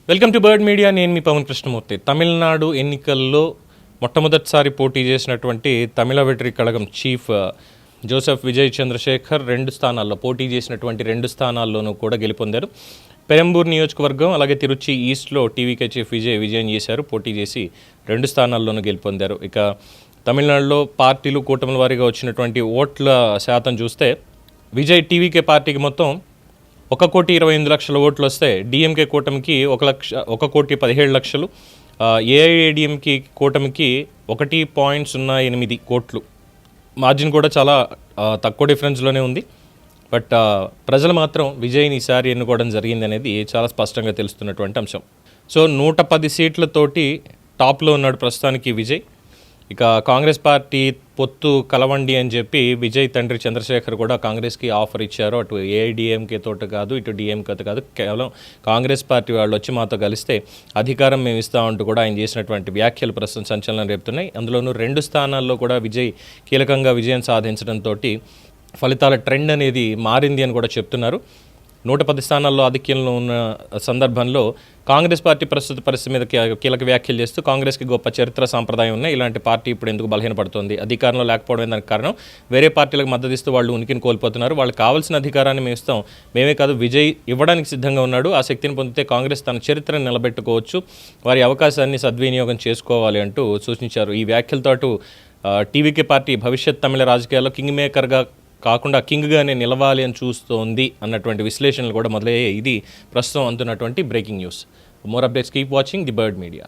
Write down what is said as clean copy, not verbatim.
Welcome to bird media. నేను మీ పవన్ కృష్ణమూర్తి. తమిళనాడు ఎన్నికల్లో మొట్టమొదటిసారి పోటీ చేసినటువంటి తమిళ వెట్రి కళగం చీఫ్ జోసెఫ్ విజయ్ చంద్రశేఖర్ పోటీ చేసినటువంటి రెండు స్థానాల్లోనూ కూడా గెలుపొందారు. పెరంబూర్ నియోజకవర్గం అలాగే తిరుచి ఈస్ట్లో టీవీకే చీఫ్ విజయం చేశారు. పోటీ చేసి రెండు స్థానాల్లోనూ గెలుపొందారు. ఇక తమిళనాడులో పార్టీలు కూటముల వారీగా వచ్చినటువంటి ఓట్ల శాతం చూస్తే విజయ్ టీవీకే పార్టీకి మొత్తం 1,28,00,000 ఓట్లు వస్తే డిఎంకే కూటమికి 1,17,00,000, ఏఐఏడిఎంకి కూటమికి 1.08 కోట్లు. మార్జిన్ కూడా చాలా తక్కువ డిఫరెన్స్లోనే ఉంది. బట్ ప్రజలు మాత్రం విజయ్ని ఈసారి ఎన్నుకోవడం జరిగింది అనేది చాలా స్పష్టంగా తెలుస్తున్నటువంటి అంశం. సో 110 సీట్లతోటి టాప్లో ఉన్నాడు ప్రస్తుతానికి విజయ్. ఇక కాంగ్రెస్ పార్టీ పొత్తు కలవండి అని చెప్పి విజయ్ తండ్రి చంద్రశేఖర్ కూడా కాంగ్రెస్కి ఆఫర్ ఇచ్చారు. అటు ఏఐడిఎంకే తోటి కాదు, ఇటు డిఎంకే కాదు, కేవలం కాంగ్రెస్ పార్టీ వాళ్ళు వచ్చి మాతో కలిస్తే అధికారం మేము ఇస్తామంటూ కూడా ఆయన చేసినటువంటి వ్యాఖ్యలు ప్రస్తుతం సంచలనం రేపుతున్నాయి. అందులోనూ రెండు స్థానాల్లో కూడా విజయ్ కీలకంగా విజయం సాధించడంతో ఫలితాల ట్రెండ్ అనేది మారింది అని కూడా చెప్తున్నారు. 110 స్థానాల్లో ఆధిక్యంలో ఉన్న సందర్భంలో కాంగ్రెస్ పార్టీ ప్రస్తుత పరిస్థితి మీద కీలక వ్యాఖ్యలు చేస్తూ కాంగ్రెస్కి గొప్ప చరిత్ర సాంప్రదాయం ఉన్నాయి, ఇలాంటి పార్టీ ఇప్పుడు ఎందుకు బలహీనపడుతుంది, అధికారంలో లేకపోవడం దానికి కారణం వేరే పార్టీలకు మద్దతు ఇస్తూ వాళ్ళు ఉనికిని కోల్పోతున్నారు, వాళ్ళకి కావాల్సిన అధికారాన్ని మేము ఇస్తాం, మేమే కాదు విజయ్ ఇవ్వడానికి సిద్ధంగా ఉన్నాడు, ఆ శక్తిని పొందితే కాంగ్రెస్ తన చరిత్రను నిలబెట్టుకోవచ్చు, వారి అవకాశాన్ని సద్వినియోగం చేసుకోవాలి అంటూ సూచించారు. ఈ వ్యాఖ్యలతో టీవీకే పార్టీ భవిష్యత్ తమిళ రాజకీయాల్లో కింగ్ మేకర్గా కాకుండా కింగ్గానే నిలవాలి అని చూస్తోంది అన్నటువంటి విశ్లేషణలు కూడా మొదలయ్యాయి. ఇది ప్రస్తుతం అందుతున్నటువంటి breaking news. More updates keep watching the Bird media.